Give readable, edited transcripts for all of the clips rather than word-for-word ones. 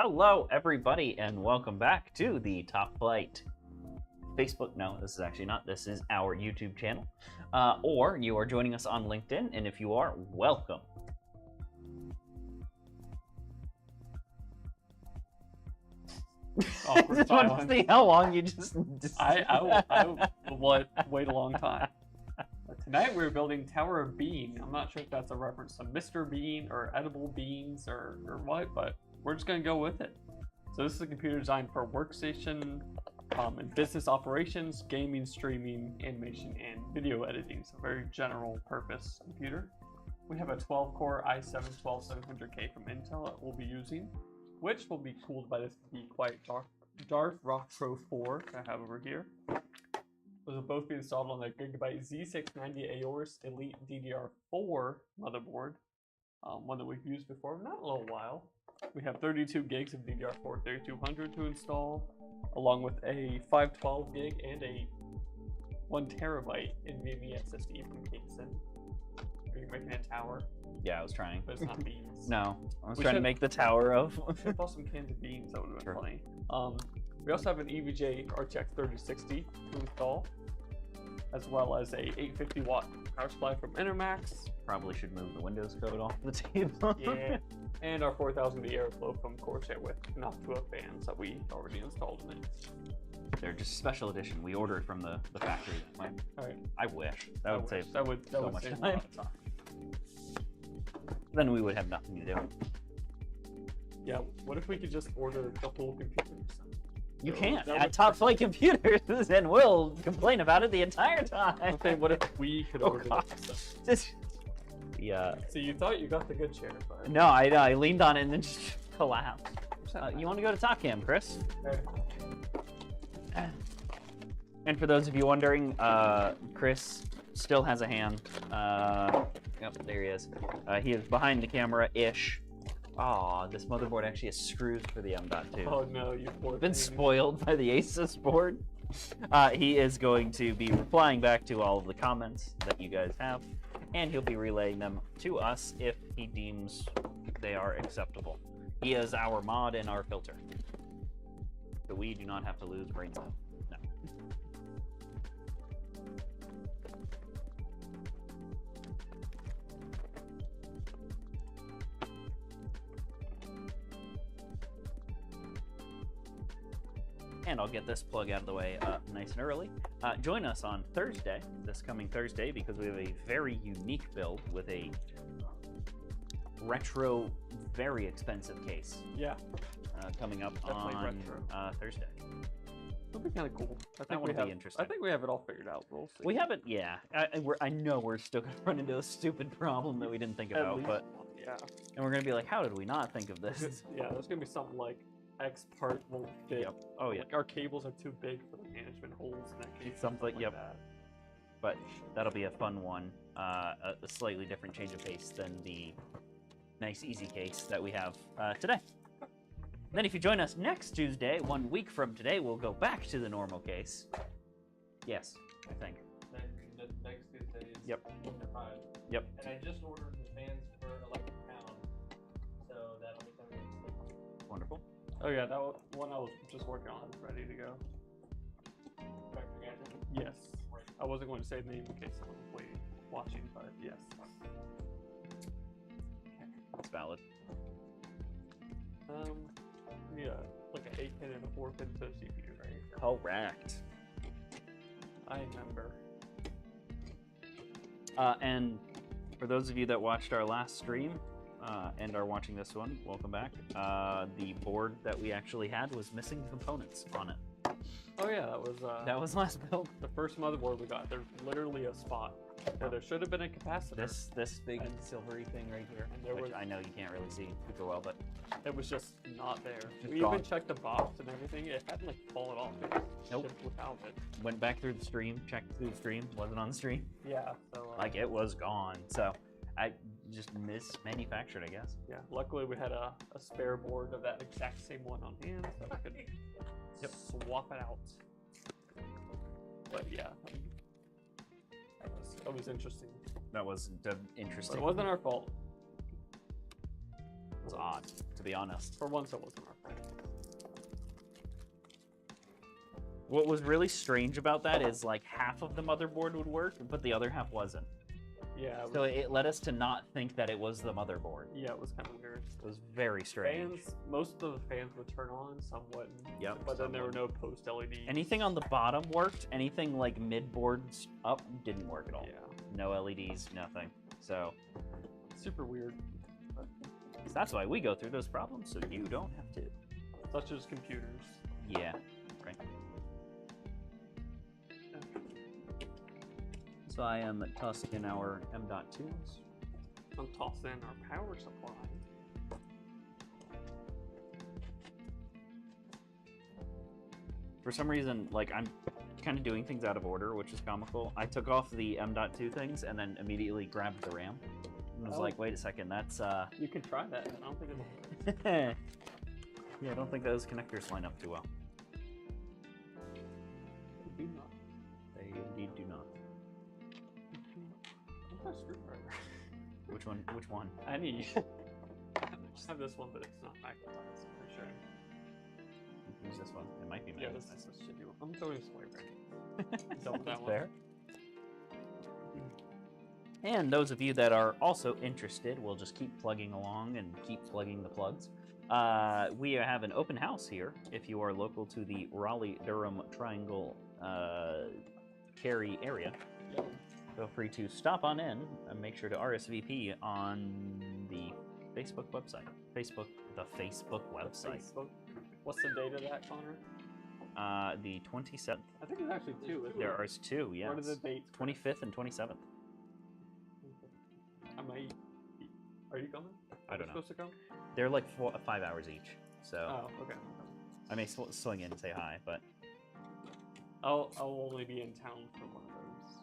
Hello, everybody, and welcome back to the Top Flight Facebook. No, this is actually not. This is our YouTube channel. Or you are joining us on LinkedIn, and if you are, welcome. I just want to see how long you just I will wait a long time. But tonight we're building Tower of Bean. I'm not sure if that's a reference to Mr. Bean or edible beans or what, but we're just going to go with it. So this is a computer designed for workstation and business operations, gaming, streaming, animation, and video editing. So very general purpose computer. We have a 12-core i7-12700K from Intel that we'll be using, which will be cooled by this Be Quiet Darth Rock Pro 4 I have over here. Those will both be installed on the Gigabyte Z690 AORUS Elite DDR4 motherboard, one that we've used before, not a little while. We have 32 gigs of DDR4 3200 to install, along with a 512 gig and a 1 terabyte NVMe SSD from Kingston. Are you making a tower? Yeah, I was trying. But it's not beans. No, I was trying to make the tower of. We should have bought some cans of beans, that would have been funny. We also have an EVGA RTX 3060 to install, as well as a 850 watt power supply from Enermax. Probably should move the Windows code off the table. Yeah. And our 4000 V airflow from Corsair with Noctua fans that we already installed in it. They're just special edition. We ordered from the factory. Alright. I wish. That would save so much time. a lot of time. Then we would have nothing to do. Yeah, what if we could just order the whole computer? You can't at Top Flight Computers, and we'll complain about it the entire time. Okay, what if we could order Just, yeah. So you thought you got the good chair, but... No, I leaned on it and then just collapsed. You want to go to Top Cam, Chris? Okay. And for those of you wondering, Chris still has a hand. Yep, there he is. He is behind the camera-ish. Aw, this motherboard actually has screws for the M.2. Oh no, you poor Been thing. spoiled by the Asus board. He is going to be replying back to all of the comments that you guys have, and he'll be relaying them to us if he deems they are acceptable. He is our mod and our filter. So we do not have to lose brain cells. No. And I'll get this plug out of the way nice and early. Join us on Thursday, this coming Thursday, because we have a very unique build with a retro, very expensive case. Yeah. Coming up Definitely on Thursday. It'll be kind of cool. That would be interesting. I think we have it all figured out. We'll see. We haven't, yeah. I know we're still going to run into a stupid problem that we didn't think At about, least but one, yeah. and we're going to be like, how did we not think of this? Yeah, there's gonna be something like X part won't fit. Yep. Oh yeah. Like our cables are too big for the management holes in that case. Something. Like Yep. that. But that'll be a fun one. A slightly different change of pace than the nice easy case that we have today. Then if you join us next Tuesday, 1 week from today, we'll go back to the normal case. Yes, I think. The next Tuesday is Yep. 5. Yep. And I just ordered the fans for £11, so that'll be coming in. Wonderful. Oh yeah, that one I was just working on is ready to go. Factory gadget? Yes. I wasn't going to say the name in case someone was watching, but yes. That's valid. Yeah, like an 8-pin and a 4-pin to CPU, right? Correct. I remember. And for those of you that watched our last stream and are watching this one, welcome back. The board that we actually had was missing components on it. Oh yeah, That was last build. the first motherboard we got. There's literally a spot where there should have been a capacitor. This big silvery thing right here, And there which was- I know you can't really see super well, but It was just not there. Just We gone. even checked the box and everything. It hadn't like fallen off. It was Nope. shipped without it. went back through the stream, checked through the stream, wasn't on the stream. Yeah. So Like it was gone. So I just mismanufactured, I guess. yeah. Luckily we had a spare board of that exact same one on hand, so we could swap it out. But yeah, that was interesting. That was But interesting. it wasn't our fault. It's odd, to be honest. For once, it wasn't our thing. What was really strange about that is like half of the motherboard would work, but the other half wasn't. Yeah. So it led us to not think that it was the motherboard. Yeah, it was kind of weird. It was very strange. Fans, most of the fans would turn on, some wouldn't. Yep, But then some there were wouldn't. no post LEDs. Anything on the bottom worked. Anything like mid-boards up didn't work at all. Yeah. No LEDs, nothing. So Super weird. that's why we go through those problems, so you don't have to. Such as computers. Yeah, right. So I am tossing in our M.2s. I'm tossing in our power supply. For some reason, like I'm kind of doing things out of order, which is comical. I took off the M.2 things and then immediately grabbed the RAM. And was Oh. like, wait a second, that's You can try that. I don't think it'll. yeah, I don't think those connectors line up too well. Do not. They indeed do not. Where's my screwdriver? Which one? Which one? Any. I just have this one, but it's not magnetized. I'm pretty sure. Use this one. It might be Yeah, magnetized. this should do. I'm throwing this away, right? Done with that That's one. fair. And those of you that are also interested, we'll just keep plugging along and keep plugging the plugs. We have an open house here. If you are local to the Raleigh-Durham Triangle Cary area, Yep. feel free to stop on in and make sure to RSVP on the Facebook website. The Facebook website. Facebook. What's the date of that, Connor? The 27th. I think there's actually two. Isn't There there? are two, yes. What are the dates? 25th and 27th. I might. Are you coming? I don't know. Supposed to come? They're like 5 hours each, so Oh, okay. I may swing in and say hi, but I'll only be in town for one of those.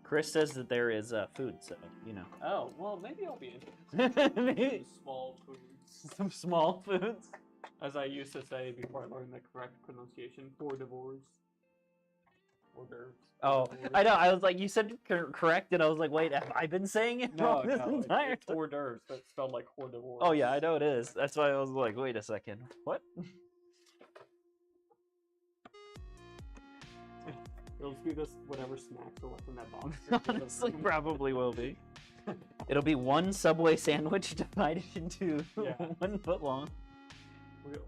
Chris says that there is food, so you know. Oh, well, maybe I'll be in Maybe small foods. some small foods. As I used to say before I learned the correct pronunciation, hors d'oeuvres. Hors d'oeuvres. Oh, I know. I was like, you said correct, and I was like, wait, have I been saying it No, wrong this no, entire it's time? hors d'oeuvres, but it's spelled like hors d'oeuvres. Oh yeah, I know it is. That's why I was like, wait a second, what? It'll just be this whatever snacks are left in that box. Honestly, probably will be. It'll be one Subway sandwich divided into Yeah. 1 foot long.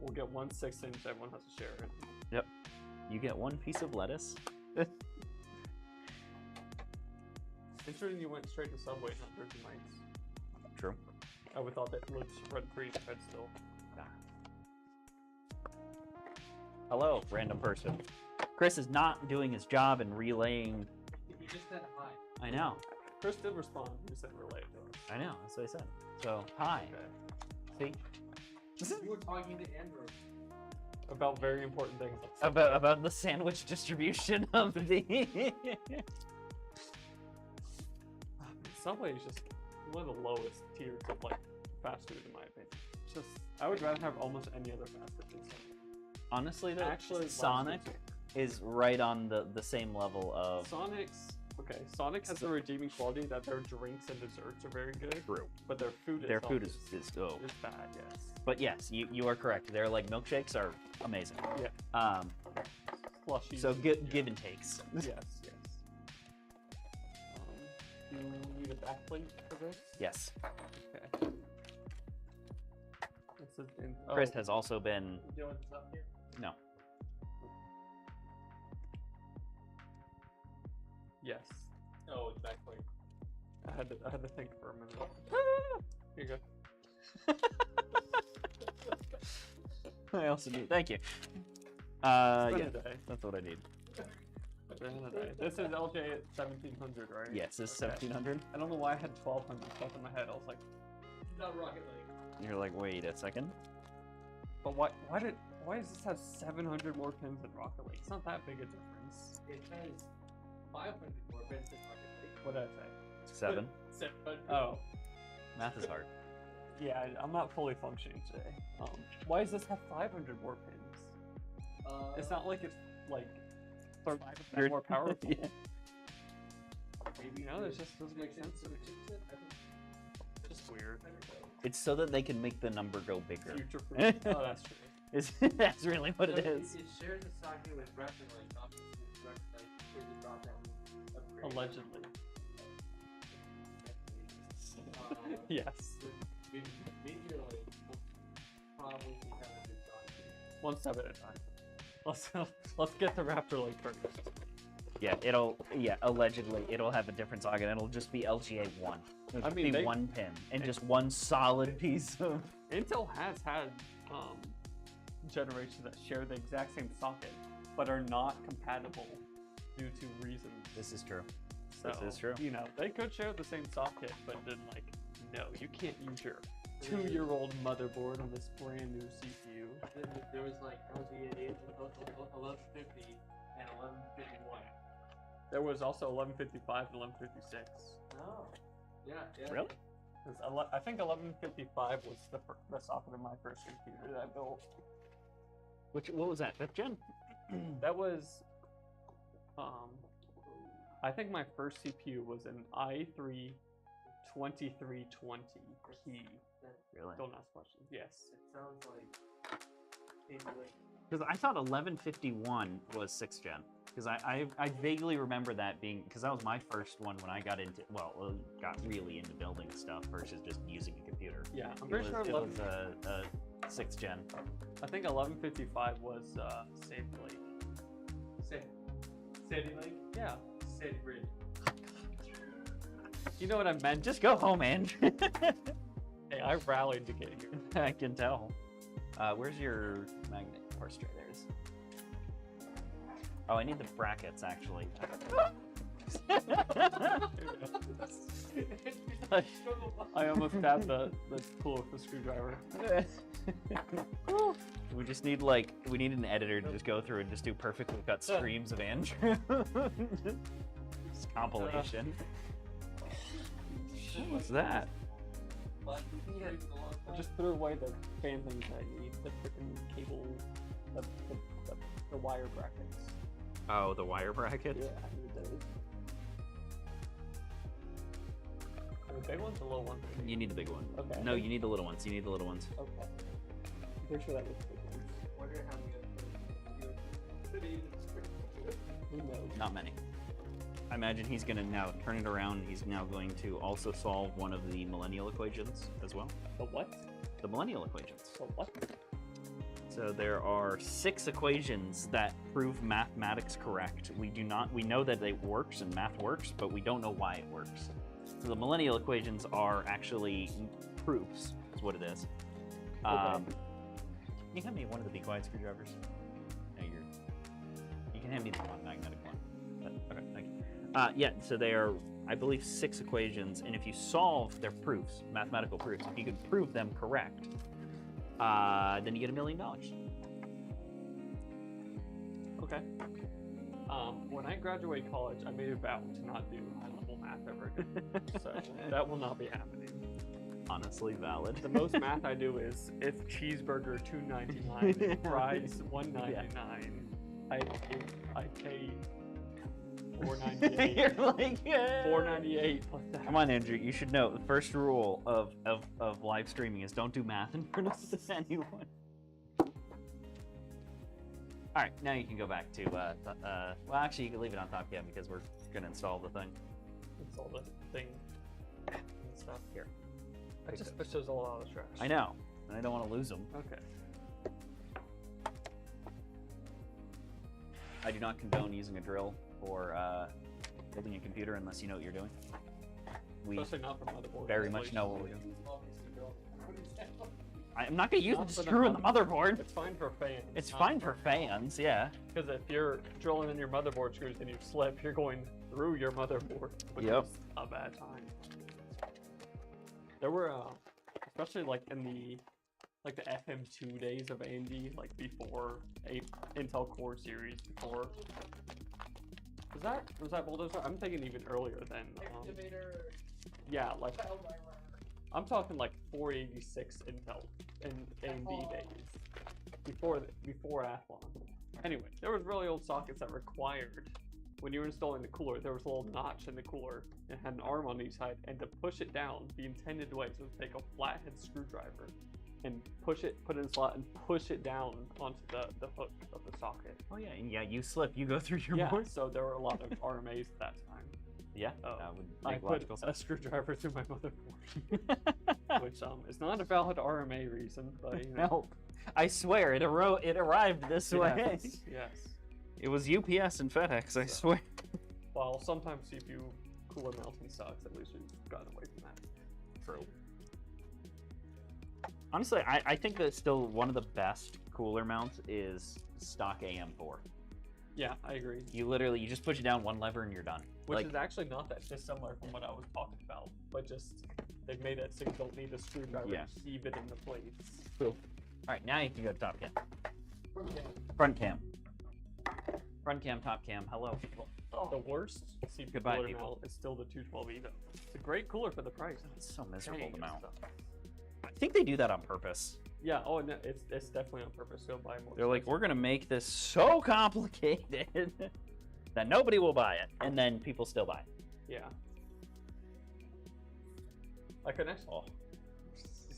We'll get 1 6-inch. Everyone has to share it. Yep. You get one piece of lettuce. Interesting you went straight to Subway, not Jersey Mike's. True. I would thought that lives rent-free spread still. Hello, random person. Chris is not doing his job and relaying. You just said hi. I know. Chris did respond. He said relay to us. I know. That's what I said. So, hi. Okay. See? You were talking to Andrew. About very important things. Like About the sandwich distribution of the. Subway is just one of the lowest tiers of like fast food in my opinion. It's just I would rather have almost any other fast food than Subway. Honestly, though, Actually, Sonic is right on the same level of. Sonic has the redeeming quality that their drinks and desserts are very good, True. but their food Their itself food is oh. is bad. Yes. But yes, you are correct. Their like milkshakes are amazing. Yeah. Slushy. So give and takes. Yes. Yes. Do you need a backplate for this? Yes. Okay. This is in, Chris has also been. You doing this up here? No. Yes. Oh, it's back plate. I had to think for a minute. Here you go. I also need. Thank you. Spend Yeah, a day. that's what I need. Spend a day. This is LJ at 1700, right? Yes, this is Okay. 1700. I don't know why I had 1200 stuff in my head. I was like, It's not Rocket League. You're like, wait a second. but why does this have 700 more pins than Rocket League? It's not that big a difference. It has 500 more pins than Rocket League. What did I say? 7. 700. Oh, Math is hard. yeah, I'm not fully functioning today. Why does this have 500 more pins? It's not like it's like 500 more powerful. Yeah. Maybe No, that just doesn't make sense. to the chipset. I think Just weird. I don't know. It's so that they can make the number go bigger. Future proof. Oh, that's true. That's really what it is. It shares a socket with Reptilite, obviously. Reptilite is a drop-down upgrade. Allegedly. Yes. Meteorite will probably be having a good socket. One step at a time. Let's get the Raptor Lake first. Yeah, allegedly it'll have a different socket. It'll just be LGA 1. It'll I mean, be one pin and just one solid piece of. Intel has had generations that share the exact same socket, but are not compatible due to reasons. This is true. So, This is true. You know, they could share the same socket, but then like, no, you can't use your 2-year-old motherboard on this brand new CPU. There was like LGA 1150 and 1151. There was also 1155 and 1156. Oh, yeah. Really? 'Cause I think 1155 was the socket of my first computer that I built. What was that? 5th gen? That was, I think my first CPU was an i3 2320P. Really? Don't ask questions. Yes. It sounds like maybe like Because I thought 1151 was 6th gen. Because I vaguely remember that being, because that was my first one when I got really into building stuff versus just using a computer. Yeah, I'm pretty sure it was a 6th gen. I think 1155 was Sandy Lake. Sandy Lake? Yeah. Sandy Bridge. You know what I meant? Just go home, Andrew. Hey, I rallied to get here. I can tell. Where's your magnet? Or straight there's. Oh, I need the brackets actually. I almost stabbed the tool with the screwdriver. We just need we need an editor to just go through and just do perfectly cut streams of Andrew. Just compilation. What was that? I just threw away the fan things I need, the freaking cable, the wire brackets. Oh, the wire brackets? Yeah, I need those. The big ones or little ones? You need the big one. Okay. No, you need the little ones. You need the little ones. Okay. I'm pretty sure that was the big ones. Wonder how many Who knows? Not many. I imagine he's going to now turn it around. He's now going to also solve one of the millennial equations as well. The what? The millennial equations. The what? So there are 6 equations that prove mathematics correct. We know that it works and math works, but we don't know why it works. So the millennial equations are actually proofs, is what it is. Can you hand me one of the Be Quiet screwdrivers? No, you can hand me the non-magnetic one. Okay, thank you. Yeah, so they are, I believe, 6 equations, and if you solve their proofs, mathematical proofs, if you can prove them correct, then you get $1 million. Okay. When I graduate college, I made a vow to not do high-level math ever again. So that will not be happening. Honestly valid. The most math I do is if cheeseburger $2.99, fries $1.99, I pay $4.98. You're like, yeah. $4.98 plus that. Come on, Andrew. You should know the first rule of live streaming is don't do math in front of anyone. All right, now you can go back to. Well, actually, you can leave it on top, yeah, because we're gonna install the thing. Install the thing and stuff. Here. I just pushed those all out of the trash. I know, and I don't want to lose them. Okay. I do not condone using a drill for building a computer unless you know what you're doing. We Especially not for motherboard. very much know what we're doing. obviously built. I'm not gonna use Not the for the screw in the mother- motherboard. It's fine for fans. It's not fine for fans, yeah. Because if you're drilling in your motherboard screws and you slip, you're going through your motherboard, which Yep. is a bad time. There were, especially like in the FM2 days of AMD, like before Intel Core series, before. Was that Bulldozer? I'm thinking even earlier than. Excavator. Yeah, like Spellbinder. I'm talking like 486 Intel in AMD days, before Athlon. Anyway, there was really old sockets that required when you were installing the cooler, there was a little notch in the cooler. It had an arm on each side, and to push it down the intended way, so to take a flathead screwdriver and push it, put it in the slot, and push it down onto the hook of the socket. Oh yeah, and yeah, you slip, you go through your Yeah, board. so there were a lot of RMAs at that time. Yeah, Oh, that would I make put logical a sense. screwdriver through my motherboard, which is not a valid RMA reason, but you know. No, I swear it arrived this way. Yes, yes. It was UPS and FedEx, I swear. Well, sometimes CPU cooler mounting sucks. At least we've gotten away from that. True. Honestly, I think that still one of the best cooler mounts is stock AM4. Yeah, I agree. You just push it down one lever and you're done. Which Like, is actually not that dissimilar from what I was talking about, but just they've made it so you don't need a screwdriver Yeah. to heave it in the plates. all right, now you can go to top cam. Yeah. Front cam. Front cam, top cam. Hello, people. The worst CPU Goodbye, cooler people. mount is still the 212 EVO. It's a great cooler for the price. It's so miserable Dang, to it's mount. tough. I think they do that on purpose. Yeah, oh, no, it's definitely on purpose. Go buy more. They're like, expensive. we're gonna make this so complicated that nobody will buy it, and then people still buy it. Yeah. I couldn't actually. Oh.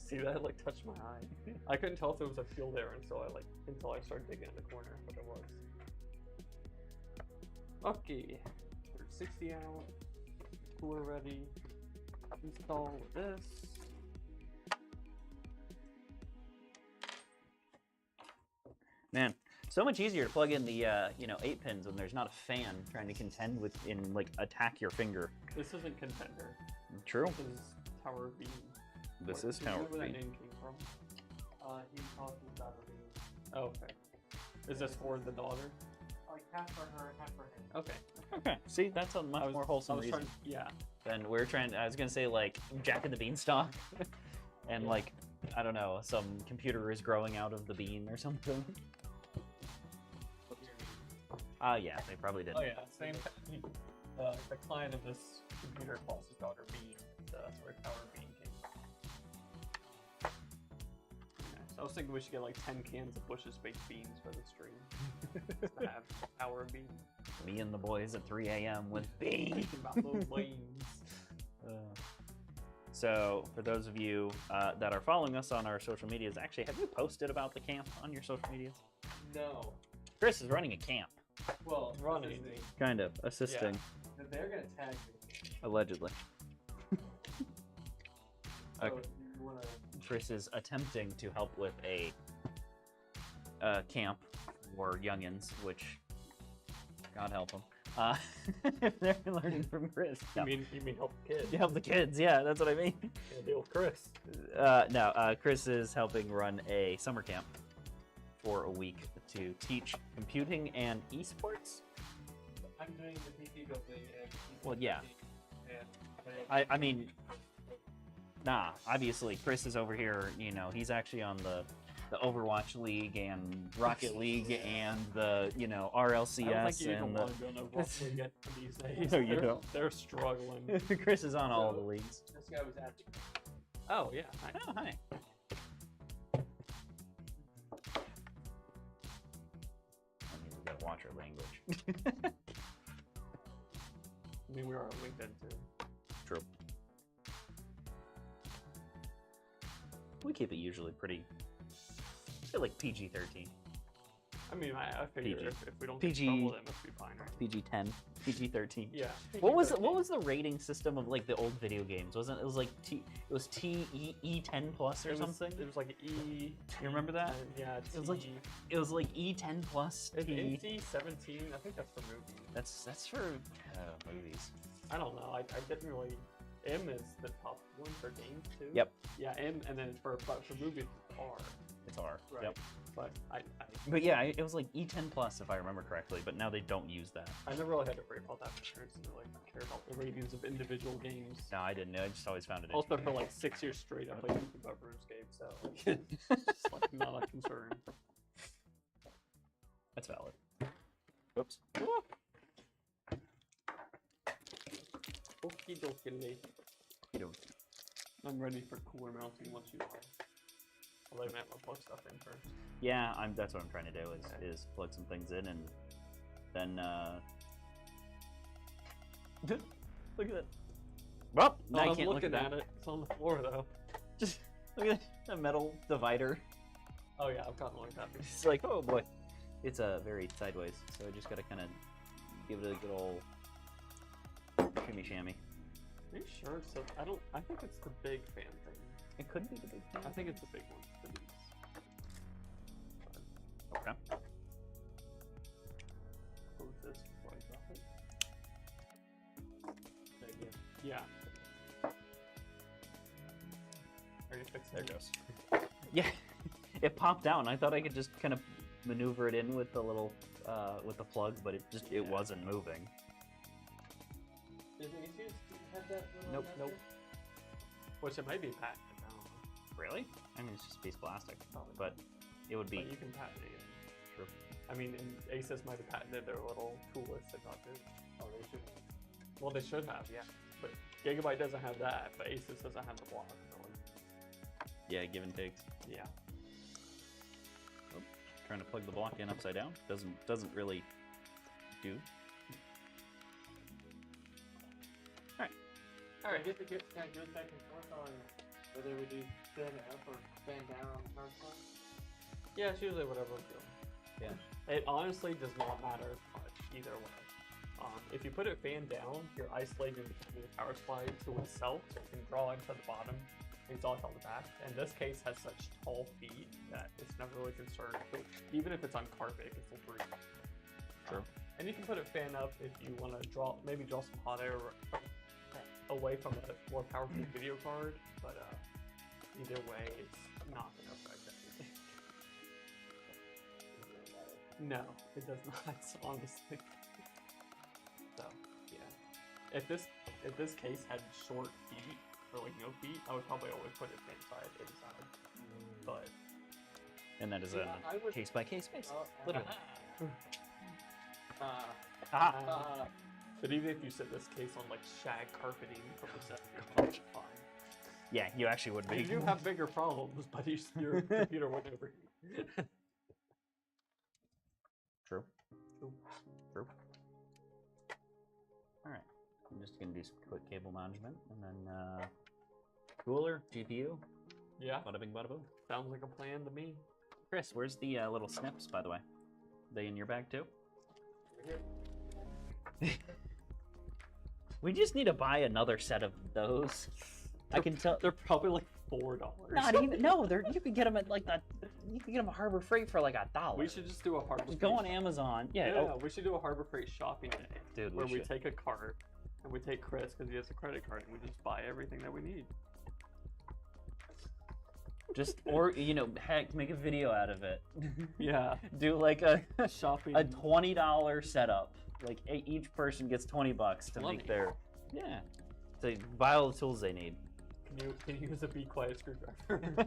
See that? It, like touched my eye. I couldn't tell if it was a fuel there until I started digging in the corner, but it was. Okay, we're 60 out. Cooler ready. Install this. Man, so much easier to plug in the 8 pins when there's not a fan trying to contend with like attack your finger. This isn't Contender. True. This is Tower Beam. This What- is do you know Tower where that Beam. name came from? He calls it Tower Beam. Oh, okay. Is this for the daughter? Like half for her, half for him. Okay. Okay, see, that's a much more wholesome reason Yeah. than we're trying. I was gonna say like Jack and the Beanstalk, and Yeah. like I don't know, some computer is growing out of the bean or something. Yeah, they probably did. Oh yeah, same. The client of this computer calls his daughter Bean, so that's where Tower Bean came from. Yeah, so I was thinking we should get like 10 cans of Bush's baked beans for the stream. To have Tower Bean. Me and the boys at 3 a.m. with beans. Thinking about those beans. So, for those of you that are following us on our social medias, actually, have you posted about the camp on your social medias? No. Chris is running a camp, Well, Running. assisting. kind of assisting, But they're gonna tag me. allegedly. So Okay. if you wanna. Chris is attempting to help with a camp for youngins, which God help them. If they're learning from Chris, no. You mean help the kids? You help the kids, yeah, that's what I mean. Yeah, deal with Chris. No, Chris is helping run a summer camp for a week to teach computing and esports. I'm doing the PC building and PC Well, yeah. and I mean, nah, obviously Chris is over here, he's actually on the Overwatch League and Rocket League and the, I don't RLCS think you even and want to go to Overwatch League these days. No, you They're- don't. They're struggling. the Chris is on all the leagues. this guy was asking. Oh yeah. Nice. Oh, hi. I mean, we gotta watch our language. I mean, we are on LinkedIn too. True. We keep it usually pretty, I feel like PG-13. I mean, I figure PG. if we don't PG. get in trouble, then it must be fine, right? PG-10, PG-13. Yeah. What was the rating system of like the old video games? Wasn't it was like E10 plus or It was- something? It was like E. You remember that? Yeah. It was like it was like E10 plus It's T. NC-17. I think that's for movies. That's for movies. I don't know. I didn't really. M is the top one for games too. Yep. Yeah, M, and then for movies it's R. It's R. Right. Yep. But But yeah, it was like E10 plus if I remember correctly. But now they don't use that. I never really had to worry about that. My parents didn't really care about the ratings of individual games. No, I didn't know. I just always found it. Also, for like 6 years straight, I played nothing but RuneScape, so it's like not a concern. That's valid. Oops. Okie dokie. I'm ready for cooler mounting once you are. I'll let me plug stuff in first. Yeah, that's what I'm trying to do Okay. is plug some things in and then Look at that. Well, now I I was can't look looking at at that. it. It's on the floor though. Just look at that metal divider. Oh yeah, I've gotten like that. It's like, oh boy. It's very sideways, so I just gotta kind of give it a good old shimmy shammy. Are you sure? So I think it's the big fan thing. It could be the big thing. I think it's the big one for these. Okay. Close this before I drop it. There you go. Yeah. Are you fixing There it? it goes. Yeah, it popped out, and I thought I could just kind of maneuver it in with the little, with the plug, but it wasn't moving. Does ASUS have that little Nope, adapter? nope. Which it might be patented. I don't know. Really? I mean, it's just a piece of plastic, Probably. but it would be. But you can patent it. True. I mean, and Asus might have patented their little tool list they got too. Oh, they should have. Well, they should have, yeah. But Gigabyte doesn't have that, but Asus doesn't have the block. Really. Yeah, give and takes. Yeah. Trying to plug the block in upside down doesn't really do. Alright, I guess it kind of goes back and forth on whether we do fan up or fan down on the power supply. Yeah, it's usually whatever I'm feeling. Yeah. It honestly does not matter much either way. If you put it fan down, you're isolating the power supply to itself, so it can draw into the bottom and exhaust on the back. And this case has such tall feet that it's never really concerned. So even if it's on carpet, it can still breathe. True. And you can put it fan up if you want to maybe draw some hot air away from a more powerful video card, but either way, it's not going to affect anything. No, it does not, honestly. So, yeah. If this case had short feet, or like no feet, I would probably always put it inside, inside. But And that is Yeah, I a would- case by case basis, literally. but even if you set this case on like shag carpeting from the set, it's fine. Yeah, you actually would be. You do have bigger problems, but your computer wouldn't overheat. True. True. True. All right. I'm just gonna do some quick cable management, and then cooler, GPU, Yeah, bada bing, bada boom. sounds like a plan to me. Chris, where's the little snips, by the way? They in your bag too? We just need to buy another set of those. I can tell. They're probably like $4. Not even. No, they're. You can get them at like that. You can get them at Harbor Freight for like $1. We should just do a Harbor Just Freight go on shop- Amazon. Yeah. Yeah, Oh, we should do a Harbor Freight shopping day. dude, Where we should. take a cart and we take Chris because he has a credit card and we just buy everything that we need. Just or heck, make a video out of it. Yeah, Do like a shopping. $20 setup. Like each person gets $20 to Money. make their to buy all the tools they need. Can you use a Be Quiet screwdriver?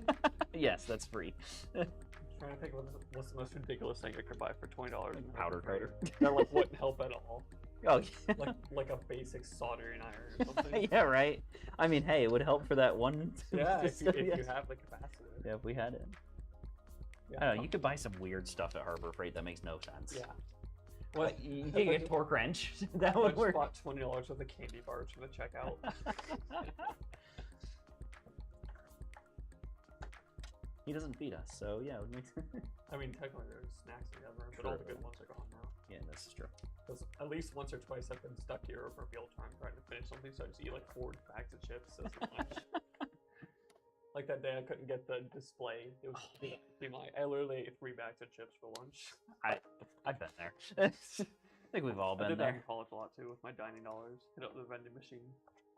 Yes, that's free. I'm trying to think what's the most ridiculous thing I could buy for $20. in Powder Harbor coater. Freight that like wouldn't help at all. Oh, Like a basic soldering iron or something. yeah, right. I mean, hey, it would help for that one. Yeah, if you Yes. have the capacity. Yeah, if we had it. Yeah. I don't know. You could buy some weird stuff at Harbor Freight that makes no sense. Yeah. Like, you could get a torque wrench. That I would just work. bought $20 worth of candy bars from the checkout. He doesn't feed us, so yeah, it would make sense. I mean, technically there's snacks in the other room, but all the True. good ones are gone now. Yeah, this is true. Because at least once or twice I've been stuck here over meal time trying to finish something, so I just eat like 4 bags of chips as lunch. Like that day I couldn't get the display. It was I literally ate 3 bags of chips for lunch. I've been there. I think we've all I been did that in there. college a lot too with my dining dollars. Hit up the vending machine.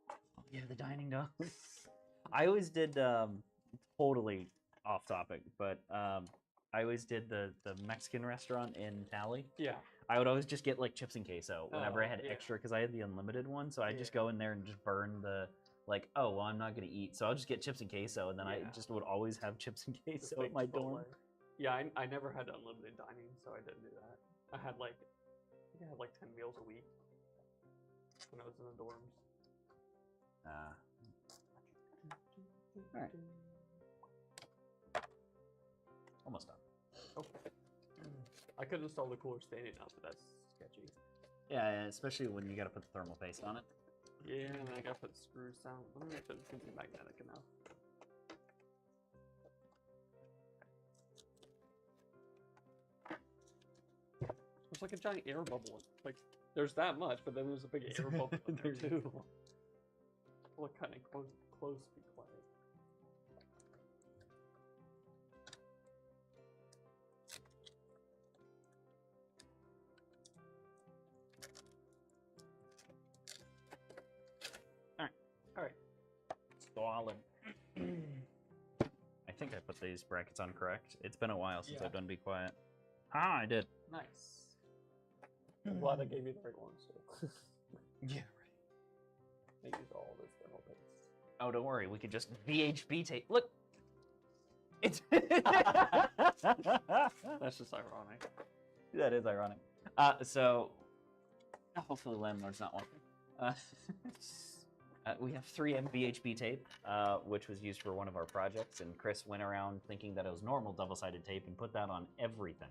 Oh, yeah, the dining dogs. I always did totally off topic, but I always did the Mexican restaurant in Tally. Yeah. I would always just get like chips and queso whenever I Oh, had yeah. extra because I had the unlimited one. So I just Yeah. go in there and just burn the like, oh well, I'm not gonna eat, so I'll just get chips and queso, and then I Yeah. just would always have chips and Just queso at make my Chipotle. dorm. Yeah, I never had unlimited dining, so I didn't do that. I had like, I think I had like 10 meals a week when I was in the dorms. Alright. Almost done. I could install the cooler standing up, but that's sketchy. Yeah, especially when you got to put the thermal paste on it. Yeah, and I gotta put screws down. Let me make sure it's gonna be magnetic enough. It's like a giant air bubble. Like, there's that much, but then there's a big air bubble in there too. Look kind of close, be quiet. Alright. Stalin. I think I put these brackets on correct. It's been a while since I've done Be Quiet. Ah, I did. Nice. I'm glad I gave you the right ones too. Yeah, right. They use all this thermal paste. Oh, don't worry. We could just VHB tape. Look! It's... That's just ironic. That is ironic. So, hopefully landlord's not watching. We have 3M VHB tape, which was used for one of our projects, and Chris went around thinking that it was normal double-sided tape and put that on everything.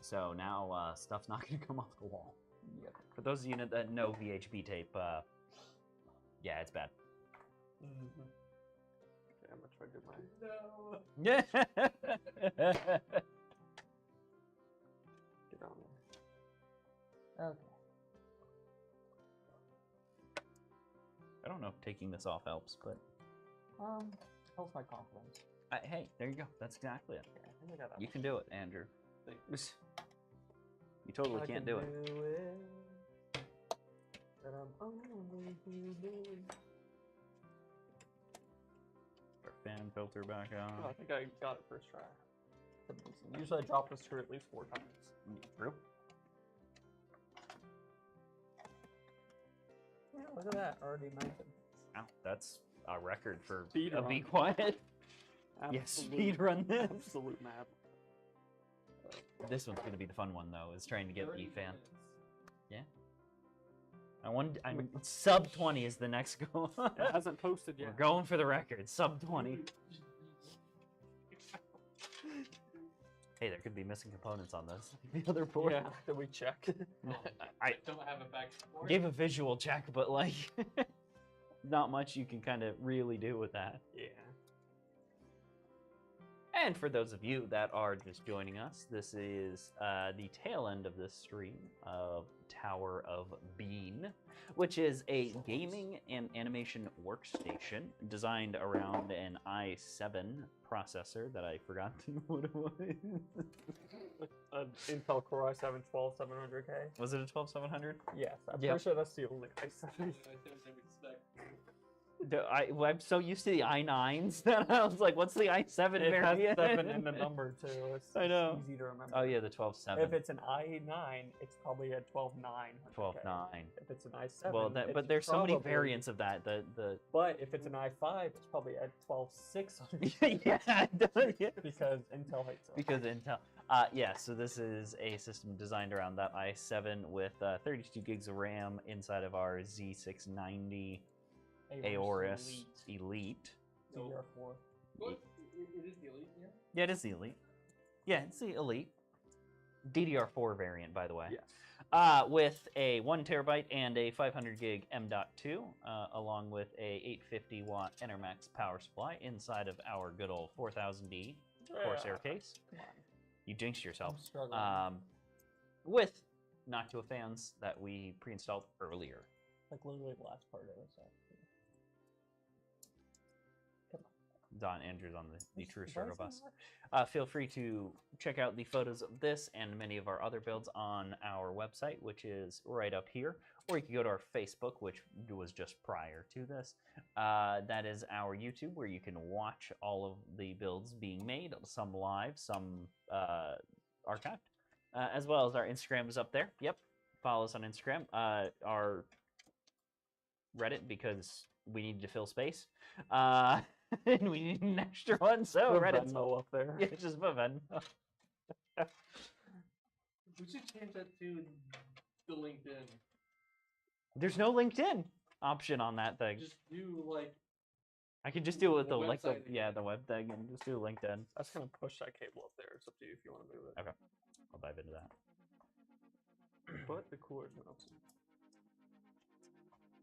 So now stuff's not going to come off the wall. Yep. For those of you that know VHB tape, yeah, it's bad. Mm-hmm. Okay, I'm gonna try to do mine. No. Yeah. Get on there. Okay. I don't know if taking this off helps, but Helps my confidence. hey, there you go. That's exactly it. Okay, I think I got that. You can do it, Andrew. You totally can't do it. That I'm only human. Our fan filter back Oh, I on. think I got it first try. Usually I drop this screw at least 4 times. True. Yeah, look at that, already melted. Wow, that's a record for Speed a run. Be Quiet. Yes, Absolute- speed run this. Absolute mad. This one's gonna be the fun one though, is trying to get 30 the fan. minutes. I'm sub 20 is the next goal. It hasn't posted We're yet. going for the record, sub 20. Hey, there could be missing components on this. The other board. Yeah, did we check? I Don't have a back support. gave a visual check, but like, not much you can kind of really do with that. Yeah. And for those of you that are just joining us, this is the tail end of this stream of Tower of Bean, which is a gaming and animation workstation designed around an i7 processor that I forgot what it was. An Intel Core i7 12700K. Was it a 12700? Yes, I'm Yep. pretty sure that's the only i7. I don't expect. I'm so used to the i9s that I was like, what's the i7 It has variant? 7 in the number too. It's I know. easy to remember. Oh yeah, the 12.7. If it's an i9, it's probably a 12.9. 12.9. If it's an i7, Well, it's but there's so many probably- variants of that. The But if it's an i5, it's probably a 12.600. yeah, Because Intel hates it. because Intel. Yeah, so this is a system designed around that i7 with 32 gigs of RAM inside of our Z690 AORUS Elite. DDR4. What? It is the elite, yeah? Yeah, it is the Elite. Yeah, it's the Elite. DDR4 variant, by the way. Yes. With a 1 terabyte and a 500 gig M.2, along with a 850 watt Enermax power supply inside of our good old 4000D Corsair case. Come on. You jinxed yourself. I'm struggling. With Noctua fans that we pre-installed earlier. Like literally the last part of it. So. Don Andrews on the True Why Circle is bus. that Feel free to check out the photos of this and many of our other builds on our website, which is right up here. Or you can go to our Facebook, which was just prior to this. That is our YouTube, where you can watch all of the builds being made, some live, some archived, as well as our Instagram is up there. Yep, follow us on Instagram. Our Reddit, because we needed to fill space. And we need an extra one, so Put Reddit's Venmo up there. Yeah, just put Venmo. We should change that to the LinkedIn. There's no LinkedIn option on that thing. Just do like. I could just do it with the the like the website yeah again. the web thing and just do LinkedIn. That's gonna push that cable up there. It's up to you if you want to move it. Okay, I'll dive into that. But the cooler's went up.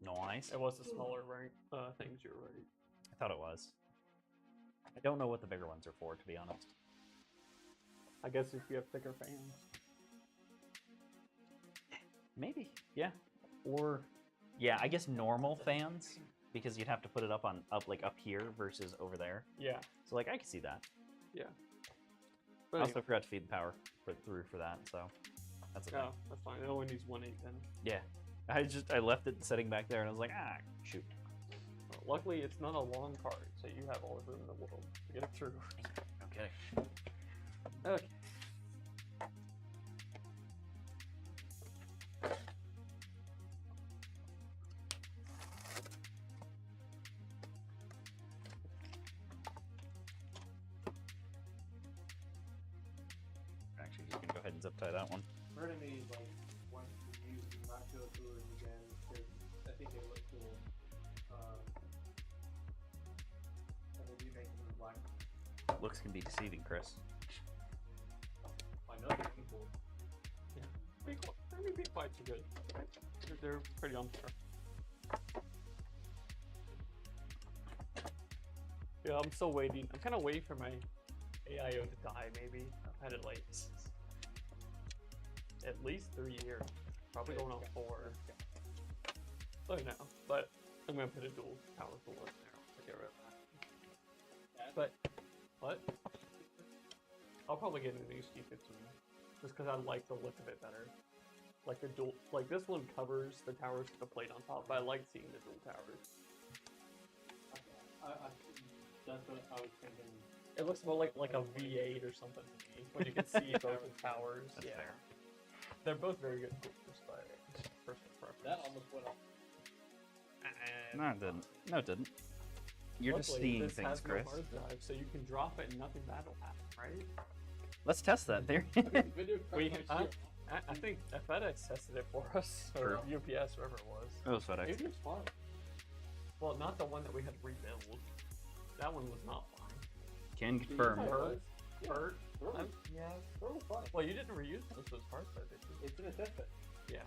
Nice. It was the smaller rank things. You're right. I thought it was. I don't know what the bigger ones are for, to be honest. I guess if you have thicker fans. Maybe, yeah. Or, yeah, I guess normal fans, because you'd have to put it up here versus over there. Yeah. So like I can see that. Yeah. I But also anyway, forgot to feed the power through for that, so that's okay. oh, that's fine. It only needs 1/8 then. Yeah. I left it sitting back there and I was like, shoot. Well, luckily, it's not a long card, so you have all the room in the world to get it through. Okay. Okay. Actually, you can go ahead and zip tie that one. Part of me like wants to use the Noctua coolers again because I think they look cool. And they do make them in black. Looks can be deceiving, Chris. I know they're cool. I mean, big fights are good. They're pretty unfair. Yeah, I'm still waiting. I'm kind of waiting for my AIO to die, maybe. I've had it like at least 3 years. Probably going on 4. I know, but I'm going to put a dual power cooler in there to get rid of that. But, what? I'll probably get a new C15 just because I like the look of it better. Like the dual, like this one covers the towers with the plate on top, but I like seeing the dual towers. That's what I was thinking. It looks more like a V8 or something to me, when you can see both the towers. That's yeah, fair. they're both very good coolers, but personal preference. That almost went off. No, it didn't. No, it didn't. You're just Luckily, seeing this things, has no Chris. hard drive, so you can drop it and nothing bad will happen, right? Let's test that theory. I think FedEx tested it for us, or True. UPS, whoever it was. It was FedEx. It was fine. Well, not the one that we had to rebuild. That one was not fine. Can confirm. Yeah. Hurt? Yeah. Hurt? Yeah, they're all fine. Well, you didn't reuse most of those parts, though, did you? It's in a test bed. Yeah.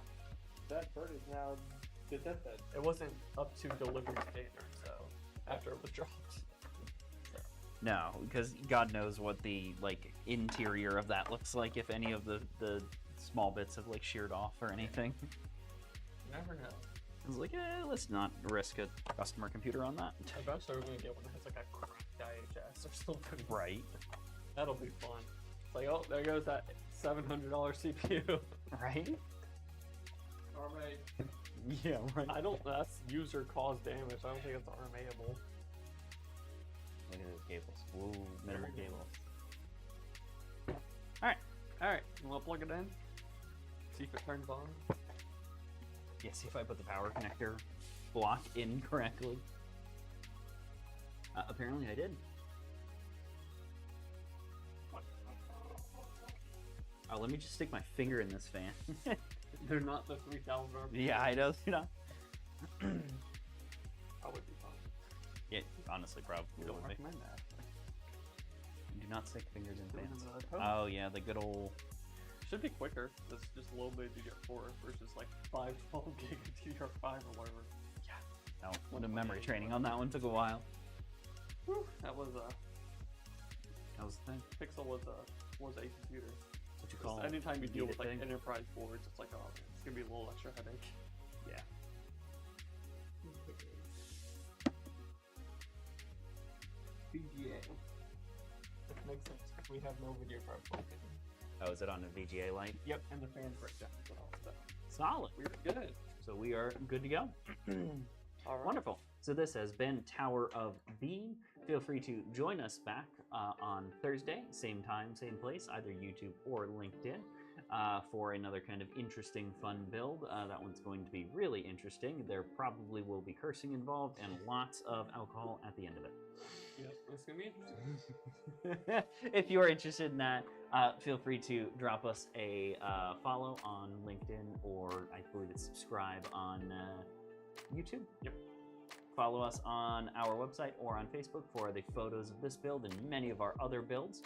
That bird is now the test bed. It wasn't up to delivery standard, so after it was dropped. No, because God knows what the interior of that looks like if any of the small bits have sheared off or anything. You never know. I was like, let's not risk a customer computer on that. Eventually, we're gonna get one that has a cracked IHS or something. Right. That'll be fun. It's like, oh, there goes that $700 CPU. Right? Alright. Yeah, right. That's user caused damage. I don't think it's RMA-able. Look at those cables. Whoa, minimal cables. Alright, you wanna plug it in? See if it turns on. Yeah, see if I put the power connector block in correctly. Apparently I did. Oh, let me just stick my finger in this fan. They're not the 3000 RPM. Yeah, I know. You know. That would be fun. Yeah, honestly, probably We would don't be. recommend that. Do not stick fingers in fans. Oh. Oh yeah, the good old. Should be quicker. It's just a little bit of DDR4 versus 512 gig of DDR5 or whatever. No, the memory training on that one took a while. Whew, that was That was the thing. Pixel was a computer. What you Just call anytime you deal with thing? enterprise boards, it's like, oh, it's gonna be a little extra headache. Yeah. VGA. That makes sense. We have no video card plugged in. Oh, is it on the VGA light? Yep, and the fans break down as well. So Solid. we're good. So we are good to go. All right. Wonderful. So this has been Tower of Bean. Feel free to join us back on Thursday, same time, same place, either YouTube or LinkedIn, for another kind of interesting, fun build. That one's going to be really interesting. There probably will be cursing involved and lots of alcohol at the end of it. Yep, that's gonna be interesting. If you are interested in that, feel free to drop us a follow on LinkedIn, or I believe it's subscribe on YouTube. Yep. Follow us on our website or on Facebook for the photos of this build and many of our other builds.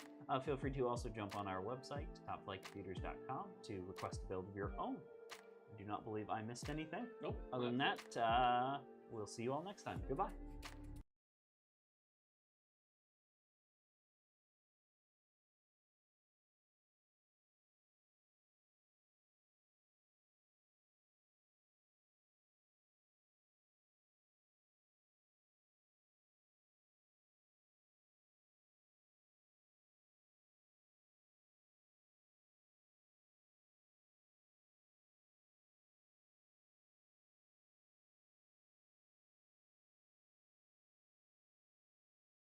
Feel free to also jump on our website, topflightcomputers.com, to request a build of your own. do not believe I missed anything. Nope. Other than that, we'll see you all next time. Goodbye.